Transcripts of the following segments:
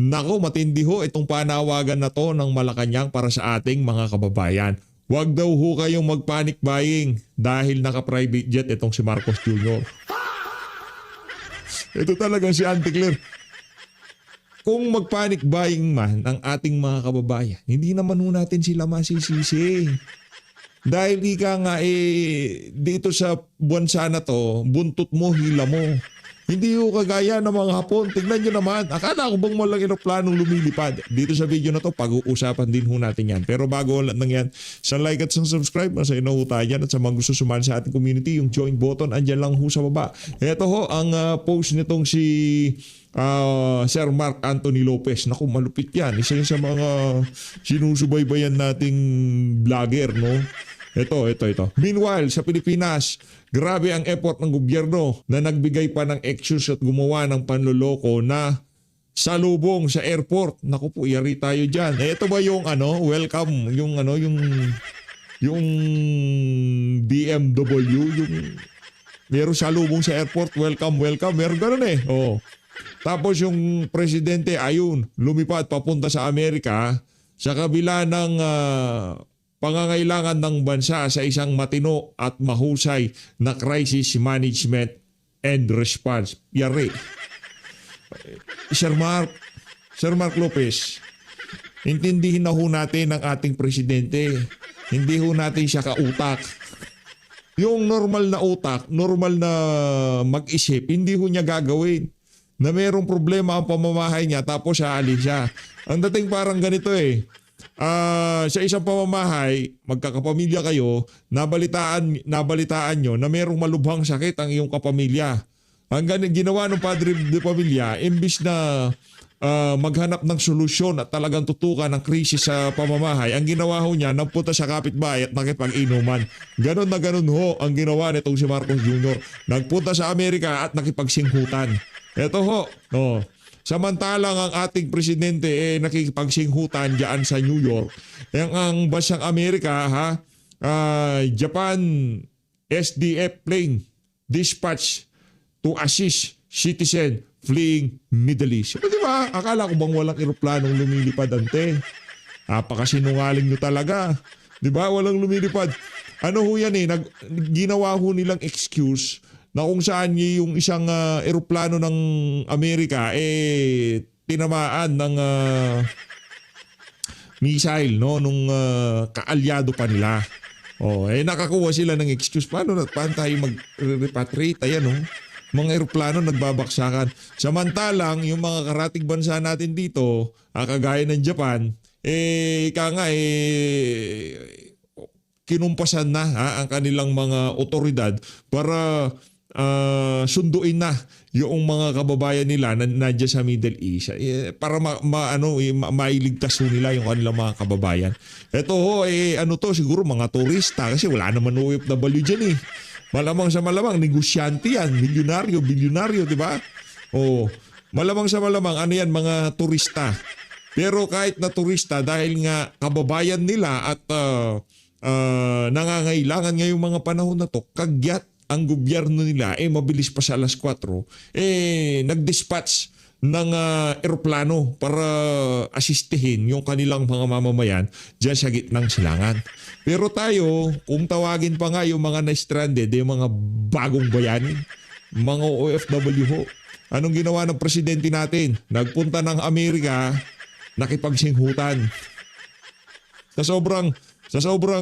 Nako, matindi ho itong panawagan na to ng Malacanang para sa ating mga kababayan. Huwag daw ho kayong mag-panic buying dahil naka-private jet itong si Marcos Jr. Ito talagang si Auntie Claire. Kung mag-panic buying man ang ating mga kababayan, hindi naman ho natin sila masisisi. Dahil ika nga dito sa bansa na to, buntot mo, hila mo. Hindi ho kagaya ng mga Hapon. Tignan nyo naman. Akala ko bang walang eroplanong lumilipad. Dito sa video na to, pag-uusapan din ho natin yan. Pero bago lang yan, sa like at sa subscribe, sa inaho tayo yan. At sa mga gusto sumali sa ating community, yung join button, andyan lang ho sa baba. Ito ho, ang post nitong si Sir Mark Anthony Lopez. Naku, malupit yan. Isa yun sa mga sinusubaybayan nating vlogger, no? Ito. Meanwhile, sa Pilipinas, grabe ang effort ng gobyerno na nagbigay pa ng excuse at gumawa ng panloloko na salubong sa airport. Naku po, yari tayo dyan. Ito ba yung welcome, yung BMW, yung meron salubong sa airport, welcome, meron ganun eh. Oh. Tapos yung presidente, ayun, lumipad papunta sa Amerika sa kabila ng pangangailangan ng bansa sa isang matino at mahusay na crisis management and response. Yari. Sir Mark Lopez, intindihin na ho natin ang ating presidente. Hindi ho natin siya kautak. Yung normal na utak, normal na mag-isip, hindi ho niya gagawin. Na mayroong problema ang pamamahay niya tapos aalis siya. Ang dating parang ganito eh. Sa isang pamamahay, magkakapamilya kayo, nabalitaan nyo na mayroong malubhang sakit ang iyong kapamilya. Ang ginawa ng padre de pamilya, imbis na maghanap ng solusyon at talagang tutukan ng krisis sa pamamahay, ang ginawa ho niya, nagpunta sa kapitbahay at nakipag-inuman. Ganon na ganon ho ang ginawa nitong si Marcos Jr. Nagpunta sa Amerika at nakipagsinghutan. Ito ho, no. Samantalang ang ating presidente nakikipagsinghutan diyan sa New York. Ang bansang Amerika, Japan SDF plane dispatch to assist citizen fleeing Middle East. Di ba? Akala ko bang walang eroplanong lumilipad ante? Apakasinungaling nyo talaga. Di ba? Walang lumilipad. Ano ho yan ginawa ho nilang excuse na kung saan yung isang eroplano ng Amerika tinamaan ng missile nung kaalyado pa nila. Nakakuha sila ng excuse. Paano tayo mag-repatriate? Ayan mga eroplano nagbabaksakan. Samantalang yung mga karating bansa natin dito, kagaya ng Japan, kinumpasan na ang kanilang mga otoridad para sunduin na yung mga kababayan nila na nandiyan sa Middle East para mailigtas nila yung kanilang mga kababayan. Ito siguro mga turista kasi wala naman OFW dyan eh. Malamang sa malamang negosyante yan, bilyonaryo, di ba? Malamang sa malamang yan mga turista. Pero kahit na turista dahil nga kababayan nila at nangangailangan ngayong mga panahon na to, kagyat ang gobyerno nila mabilis pa sa alas 4 nag-dispatch ng eroplano para asistihin yung kanilang mga mamamayan dyan sa gitnang silangan. Pero tayo, kung tawagin pa nga yung mga na-stranded, yung mga bagong bayani, mga OFW ho, anong ginawa ng presidente natin? Nagpunta ng Amerika, nakipagsinghutan. Sa sobrang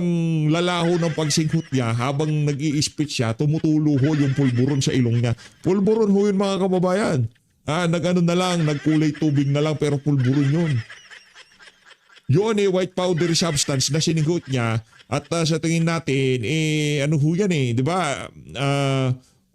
lalaho ng pagsinghut niya, habang nag-i-speech siya, tumutulo ho yung pulburon sa ilong niya. Pulburon ho yun mga kababayan. Nagkulay tubig na lang pero pulburon yun. Yun white powdery substance na sininghut niya at sa tingin natin, ho yan di ba?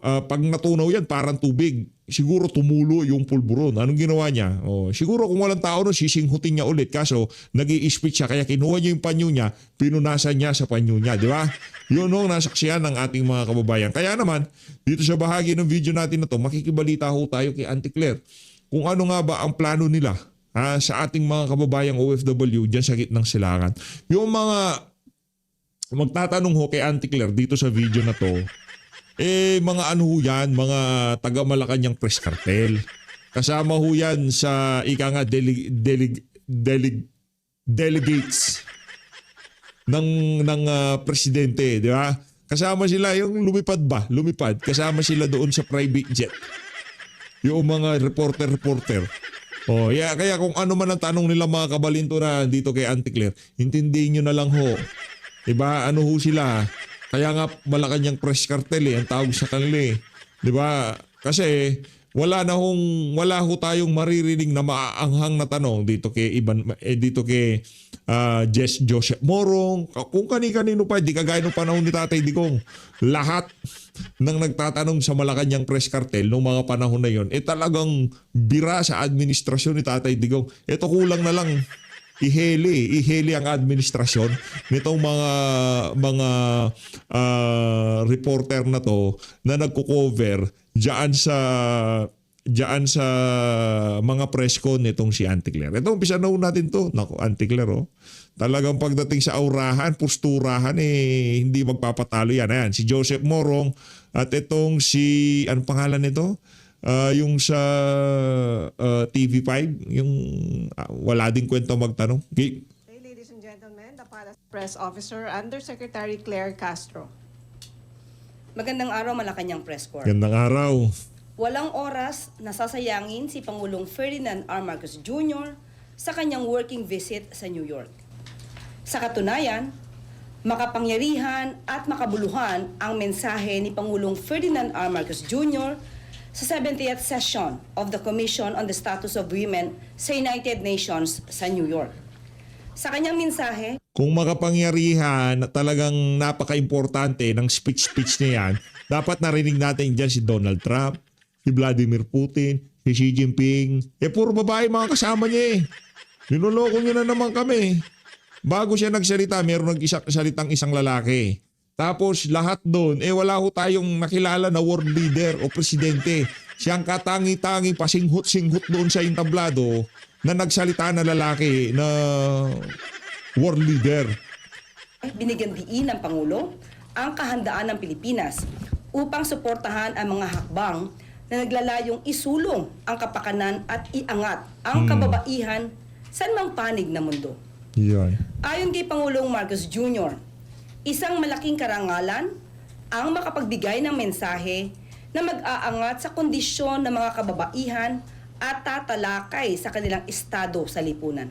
Pag natunaw yan, parang tubig. Siguro tumulo yung pulburon. Anong ginawa niya? Siguro kung walang tao sisinghutin niya ulit. Kaso nag-i-spit siya kaya kinuha niya yung panyo niya, pinunasan niya sa panyo niya. Di ba? Yun nasaksiyan ng ating mga kababayan. Kaya naman, dito sa bahagi ng video natin na to, makikibalita ho tayo kay Auntie Claire kung ano nga ba ang plano nila sa ating mga kababayang OFW dyan sa gitnang silangan. Yung mga magtatanong ho kay Auntie Claire dito sa video na to, mga ano yan, mga taga Malacanang press cartel. Kasama ho yan sa ika nga delegates ng presidente, di ba? Kasama sila yung lumipad, kasama sila doon sa private jet. Yung mga reporter. Oh, yeah, kaya kung ano man ang tanong nila mga kabalinto na dito kay Auntie Claire, intindihin nyo na lang ho. Diba? Ano ho sila? Kaya nga Malacanang press cartel ang tawag sa kanila eh. Diba? Kasi wala ho tayong maririnig na maaanghang na tanong dito kay Joseph Morong, kung kani-kanino pa, di kagaya ng panahon ni Tatay Digong. Lahat ng nagtatanong sa Malacanang press cartel noong mga panahon na yon, talagang bira sa administrasyon ni Tatay Digong. Ito kulang na lang iheli ang administrasyon nitong mga reporter na to na nagko-cover diyan sa mga press con nitong si Auntie Claire. Ito, umpisa na natin to. Naku, Auntie Claire, talagang pagdating sa aurahan, posturahan, hindi magpapatalo yan. Ayan, si Joseph Morong at itong si, ano pangalan nito? Yung sa TV5, yung wala din kwento magtanong. Okay. Hey, ladies and gentlemen, the Palace Press Officer, Undersecretary Claire Castro. Magandang araw, Malacanang Press Corps. Gandang araw. Walang oras na sasayangin si Pangulong Ferdinand R. Marcos Jr. sa kanyang working visit sa New York. Sa katunayan, makapangyarihan at makabuluhan ang mensahe ni Pangulong Ferdinand R. Marcos Jr. sa 70th session of the Commission on the Status of Women sa United Nations sa New York. Sa kanyang mensahe, Kung makapangyarihan na talagang napaka-importante ng speech na yan, dapat narinig natin dyan si Donald Trump, si Vladimir Putin, si Xi Jinping. Puro babae mga kasama niya eh. Niloloko niyo na naman kami. Bago siya nagsalita, meron nagsalitang isang lalaki. Tapos lahat doon, wala ho tayong nakilala na world leader o presidente. Siyang katangi-tangi pasinghot-singhot doon sa entablado na nagsalita na lalaki na world leader. binigyan diin ng Pangulo ang kahandaan ng Pilipinas upang suportahan ang mga hakbang na naglalayong isulong ang kapakanan at iangat ang kababaihan sa anumang panig na mundo. Yan. Ayon kay Pangulong Marcos Jr., isang malaking karangalan ang makapagbigay ng mensahe na mag-aangat sa kondisyon ng mga kababaihan at tatalakay sa kanilang estado sa lipunan.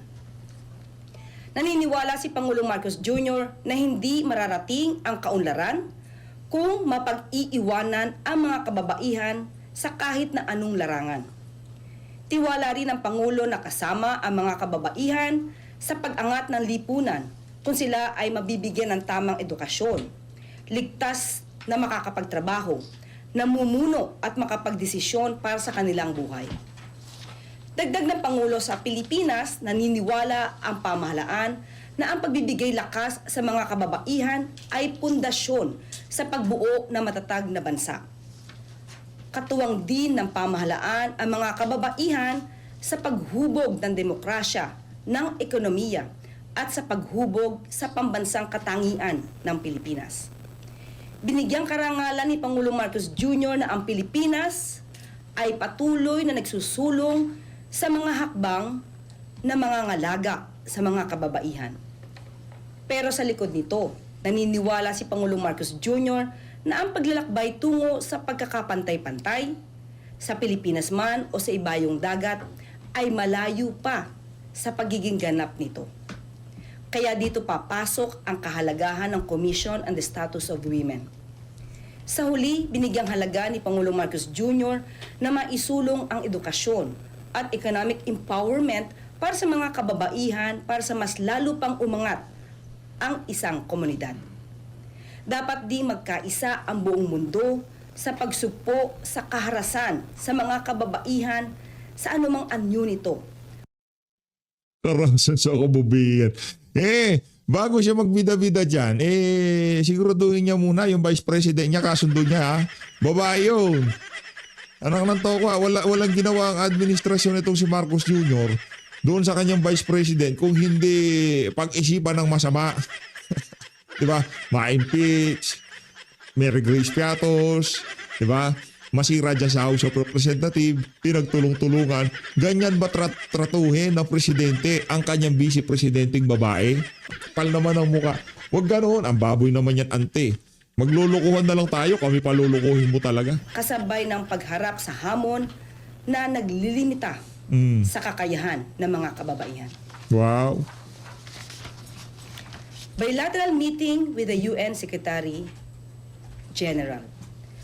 Naniniwala si Pangulong Marcos Jr. na hindi mararating ang kaunlaran kung mapag-iiwanan ang mga kababaihan sa kahit na anong larangan. Tiwala rin ang Pangulo na kasama ang mga kababaihan sa pag-angat ng lipunan kung sila ay mabibigyan ng tamang edukasyon, ligtas na makakapagtrabaho, namumuno at makapagdesisyon para sa kanilang buhay. Dagdag ng Pangulo, sa Pilipinas, naniniwala ang pamahalaan na ang pagbibigay lakas sa mga kababaihan ay pundasyon sa pagbuo ng matatag na bansa. Katuwang din ng pamahalaan ang mga kababaihan sa paghubog ng demokrasya, ng ekonomiya, at sa paghubog sa pambansang katangian ng Pilipinas. Binigyang karangalan ni Pangulong Marcos Jr. na ang Pilipinas ay patuloy na nagsusulong sa mga hakbang na mga ngalaga sa mga kababaihan. Pero sa likod nito, naniniwala si Pangulong Marcos Jr. na ang paglalakbay tungo sa pagkakapantay-pantay, sa Pilipinas man o sa ibayong dagat, ay malayo pa sa pagiging ganap nito. Kaya dito papasok ang kahalagahan ng Commission on the Status of Women. Sa huli, binigyang halaga ni Pangulong Marcos Jr. na maisulong ang edukasyon at economic empowerment para sa mga kababaihan para sa mas lalo pang umangat ang isang komunidad. Dapat di magkaisa ang buong mundo sa pagsugpo sa kaharasan sa mga kababaihan sa anumang anyo nito. Karasan sa kabubiyan. Bago siya magbida-bida dyan, siguraduhin niya muna yung vice president niya, kasundo niya ha. Babae yun. Anak ng toko ha, walang ginawa ang administrasyon itong si Marcos Jr. doon sa kanyang vice president kung hindi pag-isipan ng masama. Diba? Ma-impeach, Mary Grace Piatos, diba? masira dyan sa House of Representatives, pinagtulong-tulungan. Ganyan ba tratuhin ng presidente ang kanyang vice-presidenteng babae? Kapal naman ang muka. Huwag ganoon, ang baboy naman yan, ante. Maglulukuhan na lang tayo, kami palulukuhin mo talaga. Kasabay ng pagharap sa hamon na naglilimita sa kakayahan ng mga kababaihan. Wow. Bilateral meeting with the UN Secretary General.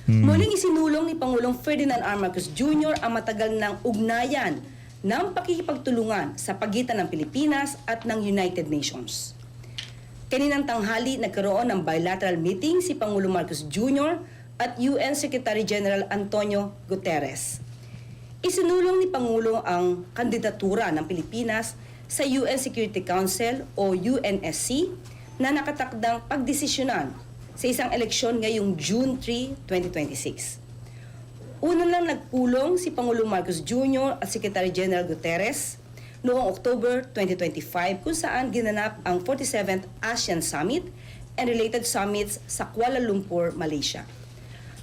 Muling isinulong ni Pangulong Ferdinand R. Marcos Jr. ang matagal ng ugnayan ng pakikipagtulungan sa pagitan ng Pilipinas at ng United Nations. Kaninang tanghali nagkaroon ng bilateral meeting si Pangulong Marcos Jr. at UN Secretary General Antonio Guterres. Isinulong ni Pangulo ang kandidatura ng Pilipinas sa UN Security Council o UNSC na nakatakdang pagdesisyonan sa isang eleksyon ngayong June 3, 2026. Una lang nagpulong si Pangulong Marcos Jr. at Secretary General Guterres noong October 2025 kung saan ginanap ang 47th ASEAN Summit and related summits sa Kuala Lumpur, Malaysia.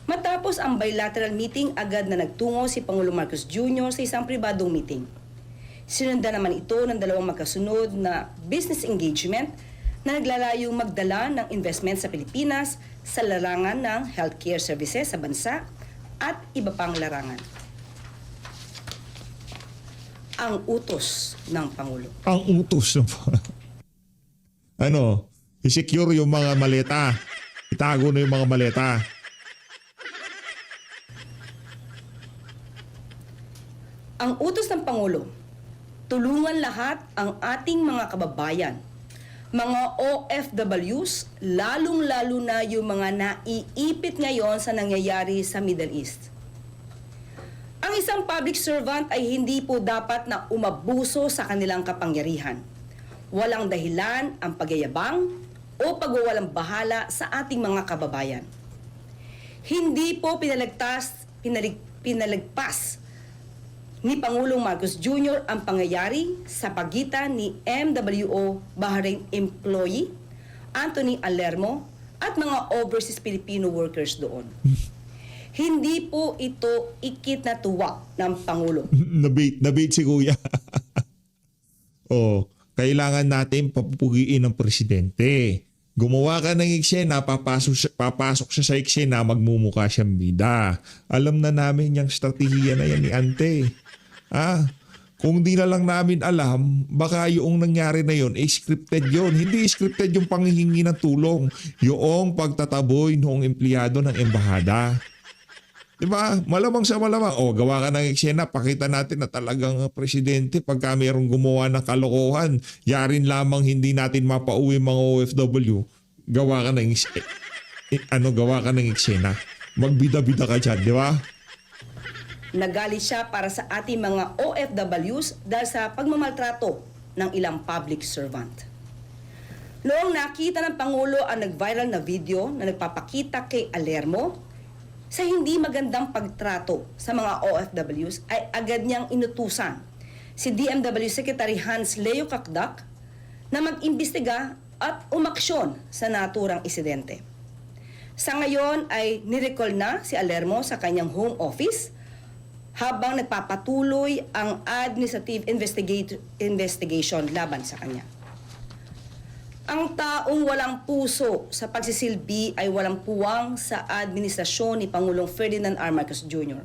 Matapos ang bilateral meeting, agad na nagtungo si Pangulong Marcos Jr. sa isang pribadong meeting. Sinundan naman ito ng dalawang magkasunod na business engagement na naglalayong magdala ng investment sa Pilipinas sa larangan ng healthcare services sa bansa at iba pang larangan. Ang utos ng Pangulo. Ang utos ng ano, i-secure yung mga maleta. Itago na yung mga maleta. Ang utos ng Pangulo, tulungan lahat ang ating mga kababayan, mga OFWs, lalong-lalo na yung mga naiipit ngayon sa nangyayari sa Middle East. Ang isang public servant ay hindi po dapat na umabuso sa kanilang kapangyarihan. Walang dahilan ang pagyayabang o pagwawalang bahala sa ating mga kababayan. Hindi po pinalagpas ni Pangulong Marcos Jr. ang pangyayari sa pagitan ni MWO Bahrain employee Anthony Alermo at mga overseas Filipino workers doon. Hindi po ito ikit na tuwa ng Pangulo. Nabait si Kuya. Kailangan natin papupugiin ng presidente. Gumawa ka ng eksena, papasok siya sa eksena, magmumukha siyang bida. Alam na namin yung strategiya na yan ni Ante. Kung di na lang namin alam, baka yung nangyari na yun, scripted yun. Hindi scripted yung panghihingi ng tulong. Yung pagtataboy ng empleyado ng embahada. Diba? Malamang sa malamang. Gawa ka ng eksena, pakita natin na talagang presidente pagka mayroong gumawa ng kalokohan, yarin lamang hindi natin mapauwi mga OFW. Gawa ka ng eksena. Magbida-bida ka dyan, di ba? Nagalit siya para sa ating mga OFWs dahil sa pagmamaltrato ng ilang public servant. Noong nakita ng Pangulo ang nag-viral na video na nagpapakita kay Alermo sa hindi magandang pagtrato sa mga OFWs, ay agad niyang inutusan si DMW Secretary Hans Leo Kakdak na mag-imbestiga at umaksyon sa naturang insidente. Sa ngayon ay nirecall na si Alermo sa kanyang home office habang nagpapatuloy ang administrative investigation laban sa kanya. Ang taong walang puso sa pagsisilbi ay walang puwang sa administrasyon ni Pangulong Ferdinand R. Marcos Jr.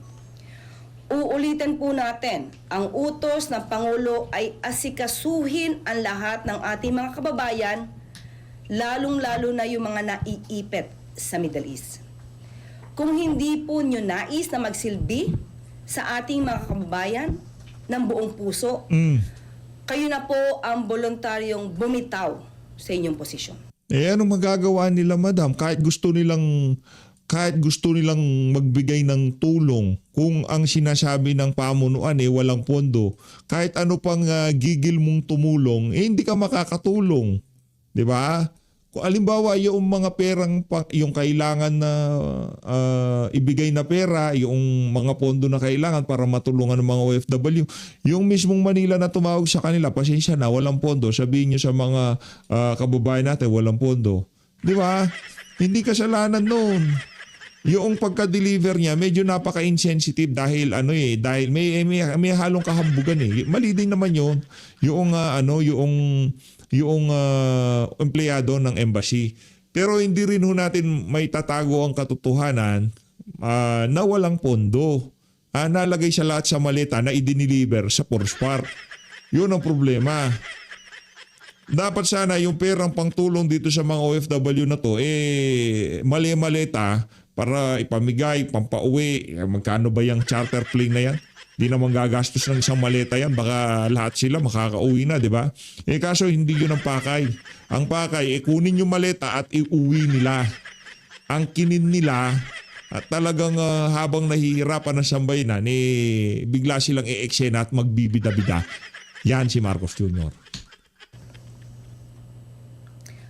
Uulitin po natin, ang utos ng Pangulo ay asikasuhin ang lahat ng ating mga kababayan, lalong-lalo na yung mga naiipit sa Middle East. Kung hindi po nyo nais na magsilbi sa ating mga kababayan ng buong puso, kayo na po ang voluntaryong bumitaw sa inyong posisyon. Anong magagawa nila, madam? Kahit gusto nilang magbigay ng tulong, kung ang sinasabi ng pamunuan walang pondo, kahit ano pang gigil mong tumulong, hindi ka makakatulong. 'Di ba? Kung alimbawa yung mga perang yung kailangan na ibigay na pera, yung mga pondo na kailangan para matulungan ng mga OFW, yung mismong Manila na tumawag sa kanila, pasensya na, walang pondo, sabihin nyo sa mga kababayan natin, walang pondo. Di ba? Hindi kasalanan nun. yung pagka-deliver niya medyo napaka-insensitive dahil dahil may halong kahambugan eh. Mali din naman yun yung empleyado ng embassy. Pero hindi rin ho natin may tatago ang katotohanan na walang pondo. Nalagay siya lahat sa maleta na i-deliver sa Porspar. Yun ang problema. Dapat sana yung perang pangtulong dito sa mga OFW na to mali-maleta para ipamigay, pampauwi. Magkano ba yung charter plane na yan? Di naman gagastos ng isang maleta yan. Baka lahat sila makakauwi na, di ba? Kaso hindi yun ang pakay. Ang pakay, kunin yung maleta at iuwi nila. Ang kinin nila at talagang habang nahihirapan ng sambayanan, bigla silang eksena at magbibida-bida. Yan si Marcos Jr.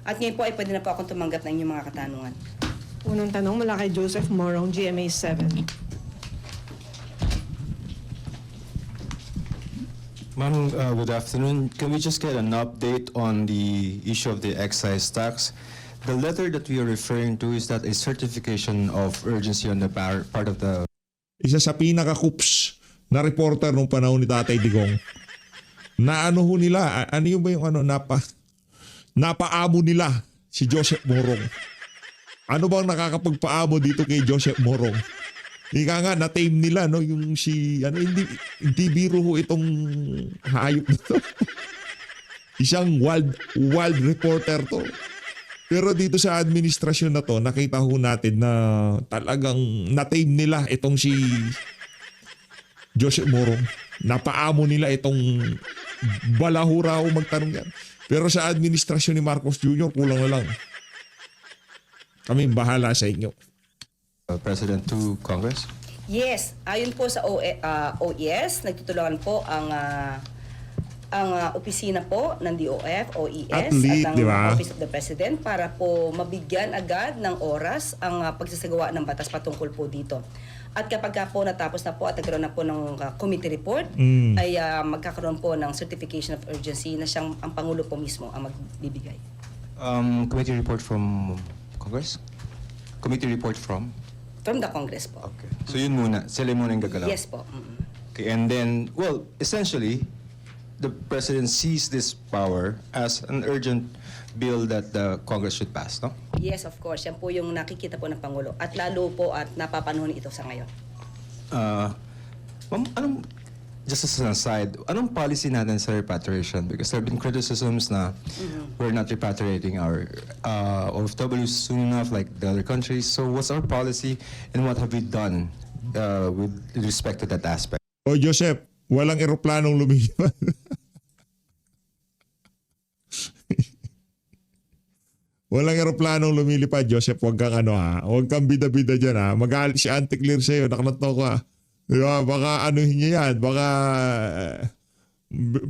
At ngayon po ay pwede na po akong tumanggap ng inyong mga katanungan. Unang tanong mula kay Joseph Morong, GMA 7. Ma'am, good afternoon. Can we just get an update on the issue of the excise tax? The letter that we are referring to, is that a certification of urgency on the part of the... Isa sa pinaka-coops na reporter nung panahon ni Tatay Digong. Na ano ho nila, ano yung ba yung napaamo nila si Joseph Morong. Ano bang nakakapagpaamo dito kay Joseph Morong? Ika nga, na-tame nila, no? Yung hindi biro ho itong hayop na to. Isang wild reporter to. Pero dito sa administrasyon na to, nakita ho natin na talagang na-tame nila itong si Joseph Morong. Napaamo nila itong balahura o magtanong yan. Pero sa administrasyon ni Marcos Jr., kulang na lang. Kami bahala sa inyo. President to Congress? Yes, ayon po sa OES, nagtutulungan po ang opisina po ng DOF, OES, At lead, ang di ba? Office of the President para po mabigyan agad ng oras ang pagsasagawa ng batas patungkol po dito. At kapag po natapos na po at nagkaroon na po ng committee report, ay magkakaroon po ng certification of urgency na siyang ang Pangulo po mismo ang magbibigay. Committee report from Congress? Committee report from? From the Congress po. Okay. So yun muna, sila muna yung gagalaw? Yes po. Okay, and then, well, essentially, the President sees this power as an urgent bill that the Congress should pass, no? Yes, of course. Yan po yung nakikita po ng Pangulo. At lalo po at napapanahon ito sa ngayon. Ma'am, just as an aside, anong policy natin sa repatriation? Because there have been criticisms na we're not repatriating our OFWs soon enough like the other countries. So what's our policy and what have we done with respect to that aspect? O Joseph, walang eroplanong lumilipad. Walang eroplanong lumilipad, Joseph. Huwag kang huwag kang bida-bida dyan ha. Mag-aalit si Auntie Claire sa'yo. Nakalanto ka. Diba? Baka anuhin niya yan.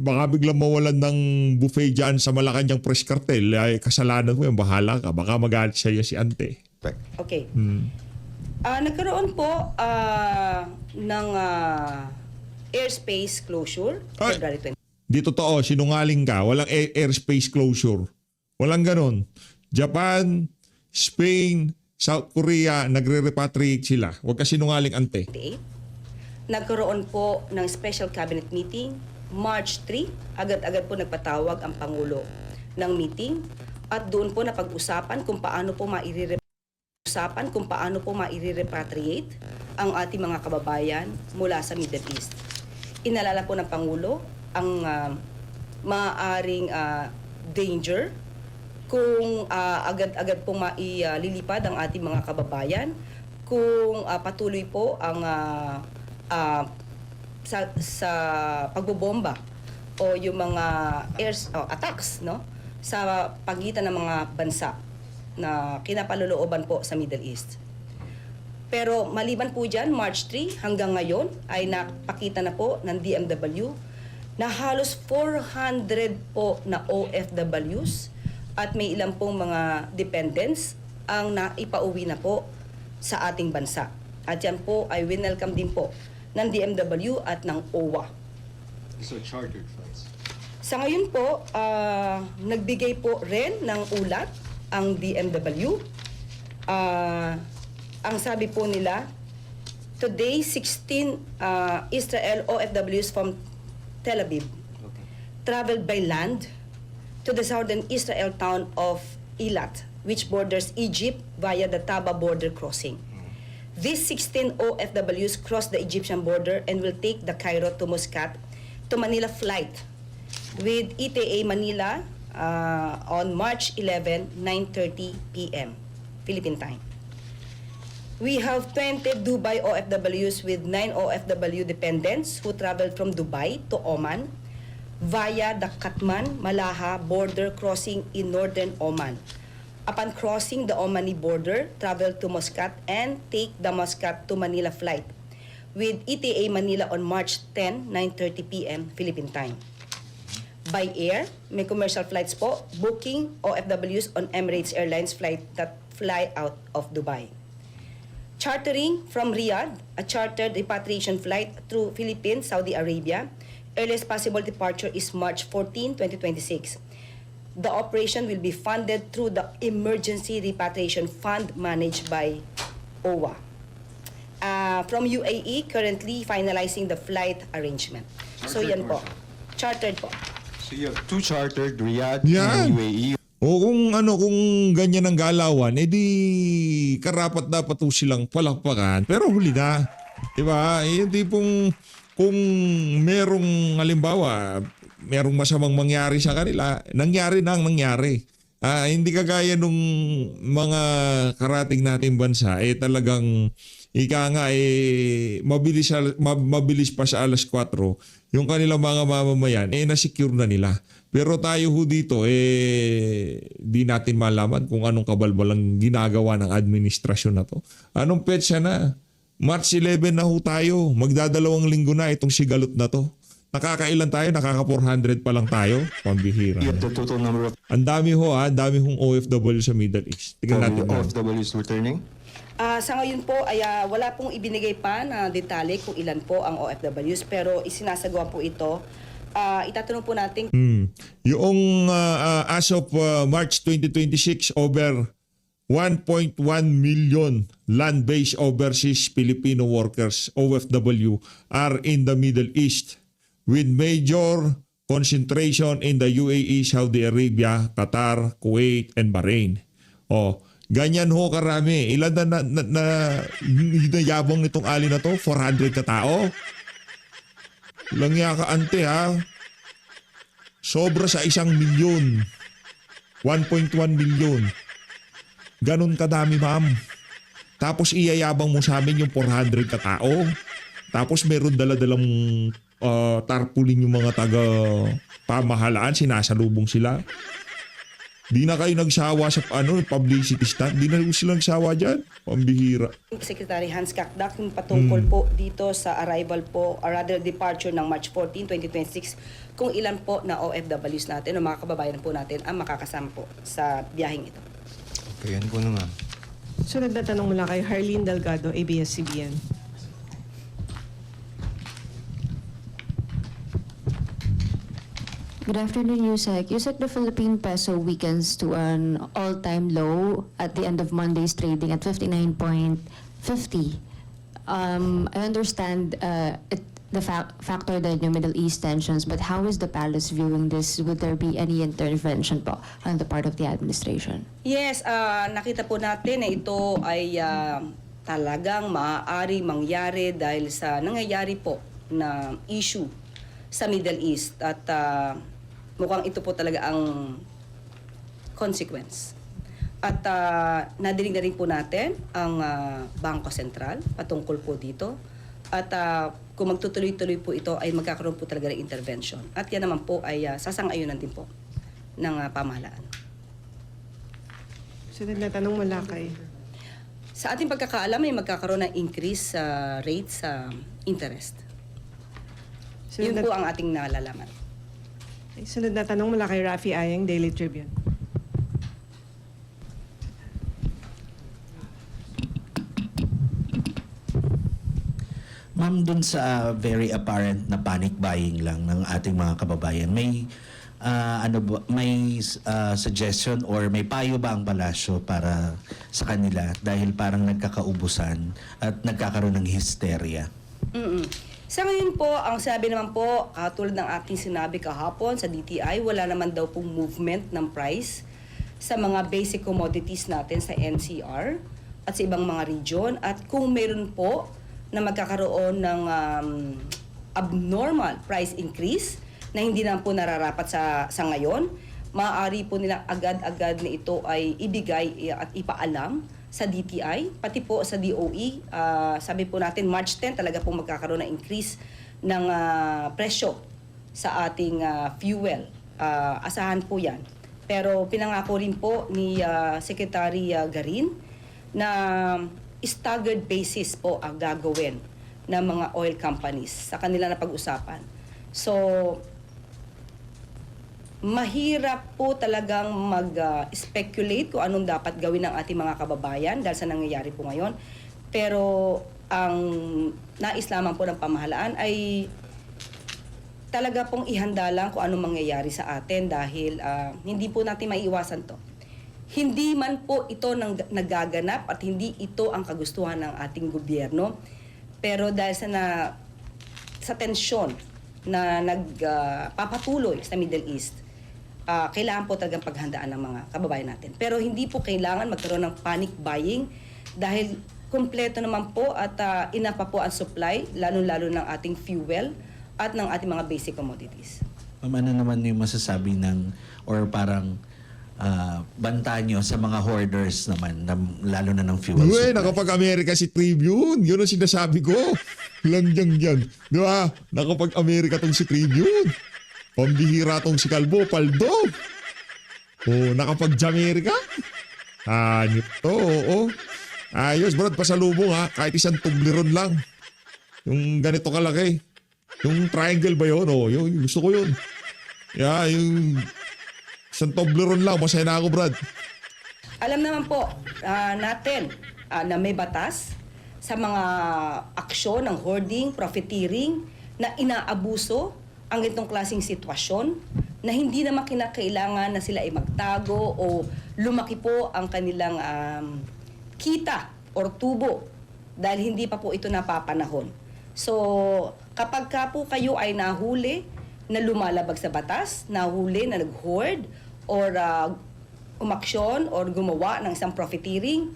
Baka biglang mawalan ng buffet dyan sa Malacanang Press Cartel. Ay, kasalanan mo yan. Bahala ka. Baka mag-aalit sa'yo si Auntie. Okay. Nagkaroon po ng airspace closure Ay! February 20. Di totoo. Sinungaling ka. Walang airspace closure. Walang ganon. Japan, Spain, South Korea, nagre-repatriate sila. Huwag ka sinungaling, Ante. Nagkaroon po ng special cabinet meeting March 3. Agad-agad po nagpatawag ang Pangulo ng meeting at doon po napag-usapan kung paano po maire-repatriate ang ating mga kababayan mula sa Middle East. Inalala po ng Pangulo ang maaaring danger kung agad-agad pong maililipad ang ating mga kababayan, kung patuloy po ang sa pagbobomba o yung mga attacks, no, sa pagitan ng mga bansa na kinapalulooban po sa Middle East. Pero maliban po dyan, March 3 hanggang ngayon ay napakita na po ng DMW na halos 400 po na OFWs at may ilang pong mga dependents ang naipauwi na po sa ating bansa. At yan po ay winelcome din po ng DMW at ng OWA. So chartered flights? Sa ngayon po, nagbigay po rin ng ulat ang DMW ang sabi po nila, today 16 Israel OFWs from Tel Aviv traveled by land to the southern Israel town of Eilat, which borders Egypt via the Taba border crossing. These 16 OFWs crossed the Egyptian border and will take the Cairo to Muscat to Manila flight with ETA Manila on March 11, 9:30 p.m. Philippine time. We have 20 Dubai OFWs with 9 OFW dependents who traveled from Dubai to Oman via the Katman Malaha border crossing in northern Oman. Upon crossing the Omani border, travel to Muscat and take the Muscat to Manila flight with ETA Manila on March 10, 9:30 p.m. Philippine time. By air, may commercial flights po, booking OFWs on Emirates Airlines flight that fly out of Dubai. Chartering from Riyadh, a chartered repatriation flight through Philippines, Saudi Arabia. Earliest possible departure is March 14, 2026. The operation will be funded through the Emergency Repatriation Fund managed by OWA. From UAE, currently finalizing the flight arrangement. So yan po. Chartered po. So you have 2 chartered, Riyadh Yan. and UAE. O kung ganyan ang galawan, edi karapat dapat po silang palakpakan. Pero huli na. Diba? Hindi pong kung merong halimbawa, merong masamang mangyari sa kanila, nangyari na ang nangyari. Hindi kagaya nung mga karating nating bansa, talagang ika nga mabilis pa sa alas 4 yung kanilang mga mamamayan na-secure na nila. Pero tayo ho dito di natin malaman kung anong kabalbalang ginagawa ng administrasyon na to. Anong petsa na? March 11 na ho tayo. Magdadalawang linggo na itong sigalot na to. Nakakailan tayo? Nakaka-400 pa lang tayo. Pambihira. You have the total number of Ang dami ho ang dami hong OFW sa Middle East. Tingnan natin. OFWs returning. Sa ngayon po ay wala pong ibinigay pa na detalye kung ilan po ang OFWs, pero isinasagawa po ito. Itatanong po natin Yung as of March 2026, over 1.1 million land-based overseas Filipino workers, OFW, are in the Middle East with major concentration in the UAE, Saudi Arabia, Qatar, Kuwait, and Bahrain. Ganyan ho karami. Ilan na hinayabang nitong ali na to? 400 ka tao? Lang ka ante ha. Sobra sa 1 milyon. 1.1 milyon. Ganon kadami ma'am. Tapos iyayabang mo sa amin yung 400 ka tao. Tapos meron dala-dalang tarpaulin yung mga taga pamahalaan. Sinasalubong sila. Di na kayo nagsawa sa publicity stunt. Di na sila nagsawa dyan. Pambihira. Secretary Hans Kakdak yung patungkol po dito sa arrival po, or rather departure ng March 14, 2026, kung ilan po na OFWs natin o mga kababayan po natin ang makakasama po sa biyaheng ito. Okay, yan po naman. Sunod na tanong mula kay Harleen Delgado, ABS-CBN. Good afternoon, Yusek. Yusek, the Philippine peso weakens to an all-time low at the end of Monday's trading at 59.50. I understand the factor that yung Middle East tensions, but how is the palace viewing this? Would there be any intervention po on the part of the administration? Yes, nakita po natin na ito ay talagang maaari mangyari dahil sa nangyayari po na issue sa Middle East at mukhang ito po talaga ang consequence. At nadinig na rin po natin ang Bangko Sentral patungkol po dito. At kung magtutuloy-tuloy po ito ay magkakaroon po talaga ng intervention. At yan naman po ay sasang-ayunan din po ng pamahalaan. Sunod na tanong mula kay... Sa ating pagkakaalam ay magkakaroon ng increase sa rates sa interest. Yun po ang ating nalalaman. Sunod na tanong mula kay Rafi Ayeng, Daily Tribune. Ma'am, dun sa very apparent na panic buying lang ng ating mga kababayan, may may suggestion or may payo ba ang palasyo para sa kanila dahil parang nagkakaubusan at nagkakaroon ng hysteria? Sa ngayon po, ang sabi naman po, tulad ng aking sinabi kahapon sa DTI, wala naman daw pong movement ng price sa mga basic commodities natin sa NCR at sa ibang mga region. At kung meron po na magkakaroon ng abnormal price increase na hindi naman po nararapat sa ngayon, maaari po nilang agad-agad na ito ay ibigay at ipaalam sa DTI, pati po sa DOE. Sabi po natin, March 10 talaga po magkakaroon ng increase ng presyo sa ating fuel. Asahan po yan. Pero pinangako rin po ni Secretary Garin na staggered basis po ang gagawin ng mga oil companies sa kanila na pag-usapan. So, mahirap po talagang mag-speculate kung anong dapat gawin ng ating mga kababayan dahil sa nangyayari po ngayon. Pero ang nais lamang po ng pamahalaan ay talaga pong ihanda lang kung anong mangyayari sa atin dahil hindi po natin maiiwasan to. Hindi man po ito nagaganap at hindi ito ang kagustuhan ng ating gobyerno. Pero dahil sa tensyon na nagpapatuloy sa Middle East, kailangan po talagang paghandaan ng mga kababayan natin. Pero hindi po kailangan magkaroon ng panic buying dahil kumpleto naman po at enough pa po ang supply, lalo-lalo ng ating fuel at ng ating mga basic commodities. Ma'am, ano naman yung masasabi or parang banta nyo sa mga hoarders naman, lalo na ng fuel Uy, supply? nakapag-Amerika si Tribune. Yun ang sinasabi ko. Langyang yan. Di ba? Nakapag-Amerika tong si Tribune. Pambihira tong si Calvo, Paldo. Nakapag-Jamerika. Hanip to, oo. Ayos, Brad, pasalubong ha. Kahit isang tubleron lang. Yung ganito kalaki. Yung triangle ba yun? Yung gusto ko yun. Yung isang toblerone lang. Masaya na ako, Brad. Alam naman po natin na may batas sa mga aksyon ng hoarding, profiteering na inaabuso ang ganitong klaseng sitwasyon na hindi naman kinakailangan na sila ay magtago o lumaki po ang kanilang kita or tubo dahil hindi pa po ito napapanahon. So, kapag ka po kayo ay nahuli na lumalabag sa batas, nahuli na nag-hoard or umaksyon or gumawa ng isang profiteering,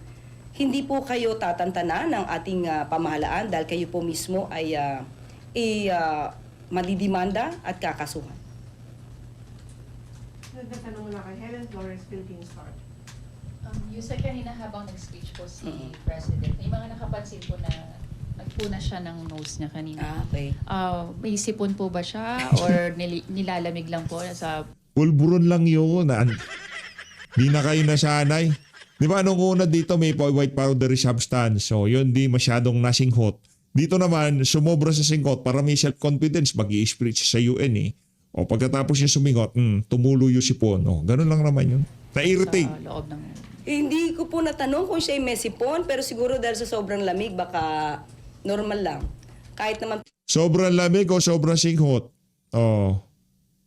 hindi po kayo tatantanan ng ating pamahalaan dahil kayo po mismo ay madidimanda at kakasuhan. Nagtatanong muna kay Helen Flores, Philippine Star. Yung sa kanina habang nag-speech po si President, may mga nakapansin po na nagpuna siya ng nose niya kanina. Okay. May sipon po ba siya or nilalamig lang po sa... Pulburon lang yun. Di na kayo nasanay. Di ba nung una dito may white powdery substance. So yun di masyadong nasinghot. Dito naman, sumobra sa singkot para may self-confidence, mag-i-spray sa UN eh. O pagkatapos niya sumingot, tumulo yung sipon. O, ganun lang naman yun. Na-irritate. Sa loob ng... Hindi ko po natanong kung siya ay may sipon, pero siguro dahil sa sobrang lamig, baka normal lang. Kahit naman Sobrang lamig o sobrang singhot? O,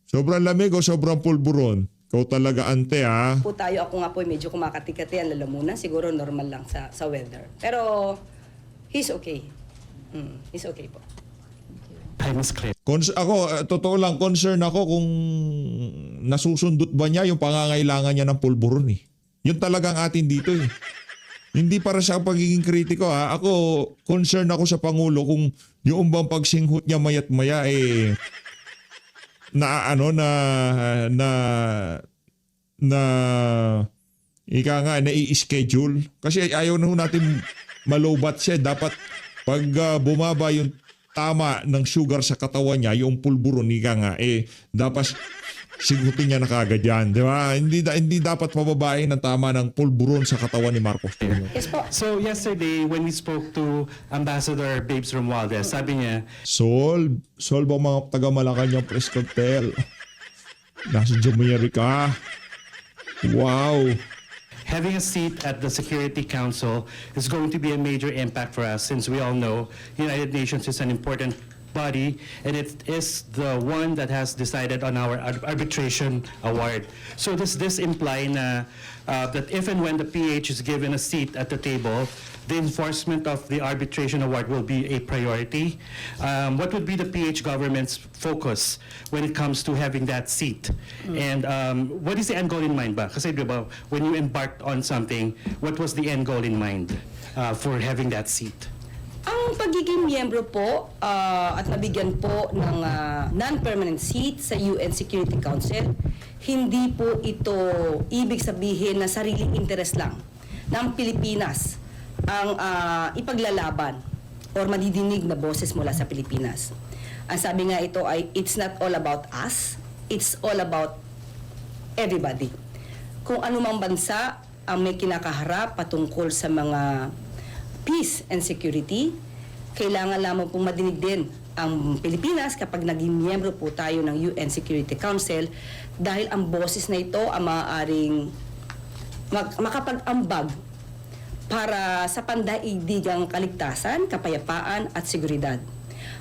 sobrang lamig o sobrang pulburon? Ikaw talaga ante ha. po tayo, ako nga po medyo kumakati-kati ang lalamunan, siguro normal lang sa weather. Pero he's okay. He's okay po. Totoo lang, concern ako kung nasusundot ba niya yung pangangailangan niya ng pulburon eh. Yun talagang atin dito eh. Hindi para sa pagiging kritiko ha. Ako, concern ako sa Pangulo kung yung bang pagsinghot niya mayat maya eh i-schedule. Kasi ayaw na natin malobat siya. Dapat pag bumaba yung tama ng sugar sa katawan niya, yung pulburon, dapat singhutin niya na kagad yan. Di ba? Hindi dapat pababain ng tama ng pulburon sa katawan ni Marcos. Yes po. So yesterday, when we spoke to Ambassador Babes Romualdez, sabi niya, Solve ang mga taga-Malacanang press cocktail. Nasa Jamaica. Wow. having a seat at the Security Council is going to be a major impact for us since we all know United Nations is an important body, and it is the one that has decided on our arbitration award. So does this imply na, that if and when the PH is given a seat at the table, the enforcement of the arbitration award will be a priority? What would be the PH government's focus when it comes to having that seat? And what is the end goal in mind ba? Kasi diba, when you embarked on something, what was the end goal in mind for having that seat? Ang pagiging miyembro po at nabigyan po ng non-permanent seat sa UN Security Council, hindi po ito ibig sabihin na sariling interes lang ng Pilipinas ang ipaglalaban or madidinig na boses mula sa Pilipinas. Ang sabi nga ito ay, it's not all about us, it's all about everybody. Kung anumang bansa ang may kinakaharap patungkol sa mga peace and security, kailangan lamang pong madinig din ang Pilipinas kapag naging miyembro po tayo ng UN Security Council dahil ang boses na ito ang maaaring makapag-ambag para sa pandaigdigang kaligtasan, kapayapaan at seguridad.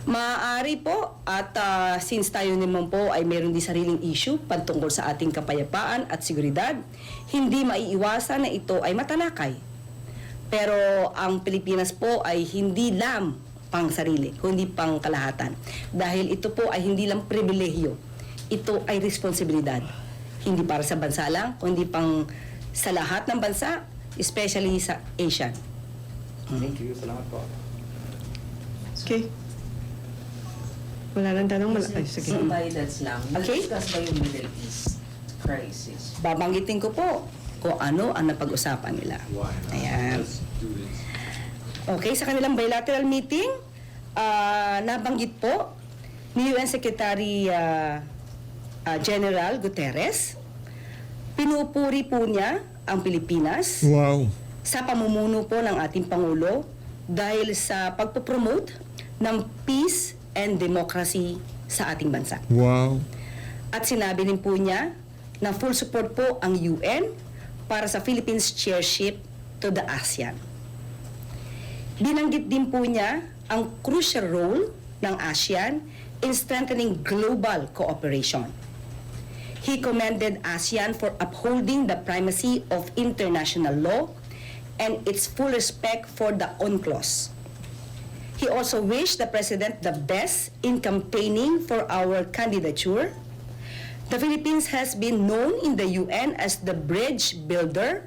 Maaari po at since tayo naman po ay meron din sariling issue patungkol sa ating kapayapaan at seguridad, hindi maiiwasan na ito ay matalakay. Pero ang Pilipinas po ay hindi lang pang sarili, kundi pang kalahatan. Dahil ito po ay hindi lang pribilehyo, ito ay responsibilidad. Hindi para sa bansa lang, kundi pang sa lahat ng bansa, especially sa Asia. Thank you. Salamat po. Okay. Wala nang tanong. Ay, sige. That's lang. Okay. Discuss ba yung Middle East crisis? Babanggitin ko po kung ano ang napag-usapan nila. Ayan. Okay, sa kanilang bilateral meeting, nabanggit po ni UN Secretary General Guterres, pinupuri po niya ang Pilipinas Wow. sa pamumuno po ng ating Pangulo dahil sa pagpopromote ng peace and democracy sa ating bansa. Wow. At sinabi rin po niya na full support po ang UN para sa Philippines chairship to the ASEAN. Binanggit din po niya ang crucial role ng ASEAN in strengthening global cooperation. He commended ASEAN for upholding the primacy of international law and its full respect for the UNCLOS. He also wished the President the best in campaigning for our candidature. The Philippines has been known in the UN as the bridge builder,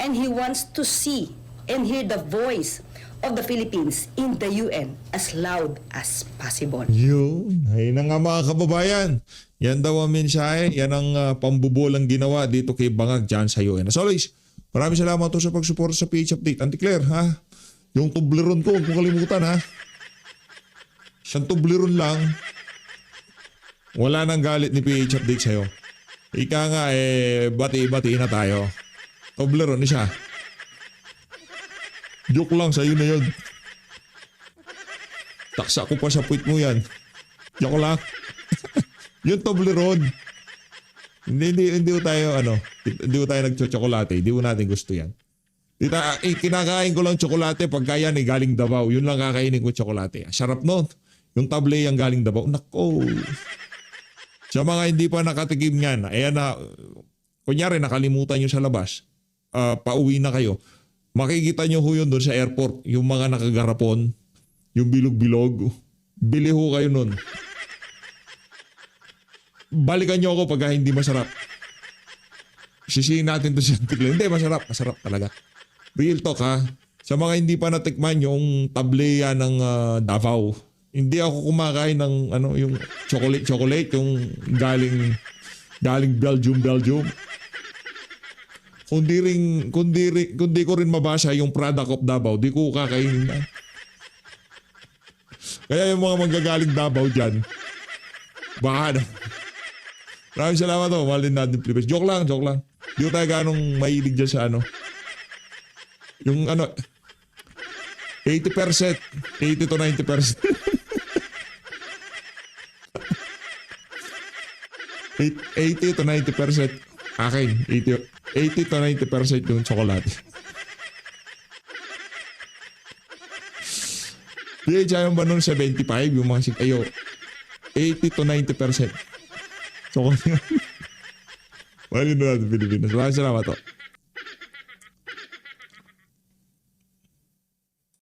and he wants to see and hear the voice of the Philippines in the UN as loud as possible. Yun. Ayun na nga mga kababayan. Yan daw ang mensahe. Yan ang pambubolang ginawa dito kay Bangag dyan sa UN. As always, maraming salamat to sa pagsuporta sa PH Update. Auntie Claire, ha? Yung Toblerone ko, huwag mo kalimutan, ha? Isang Toblerone lang. Wala nang galit ni PH Update sa'yo. Ika nga, bati-bati na tayo. Toblerone siya. Joke lang, sa'yo na yun. Taksa ko pa sa puwit mo yan. Joke lang. Yung Toblerone. Hindi ko tayo, hindi ko tayo nagcho-chocolate. Hindi ko natin gusto yan. Kinakain ko lang tsokolate pagka yan galing Davao. Yun lang kakainin ko tsokolate. Sarap nun. Yung table yung galing Davao. Nako. Sa mga hindi pa nakatikim yan, ayan na, kunyari nakalimutan nyo sa labas, pauwi na kayo, makikita nyo ho yun doon sa airport, yung mga nakagarapon, yung bilog-bilog, bili ho kayo nun. Balikan nyo ako pagka hindi masarap. Sisihin natin to sa tikli. Hindi, masarap talaga. Real talk ha. Sa mga hindi pa natikman yung tableya ng Davao, hindi ako kumakain ng yung chocolate yung galing Belgium. Kundi ko rin mabasa yung product of Davao, di ko kakainin na. Kaya yung mga manggagaling Davao dyan, baka na. Maraming salamat to. Mahal din natin Pilipinas. Joke lang. Di ko tayo ganong mahilig dyan sa yung 80%, 80 to 90%. 80 to 90% akin. 80 to 90% yung tsokolate. PHI ba nun 75, yung mga 80 to 90%. So, kung malino natin Pilipinas. Maraming salamat to.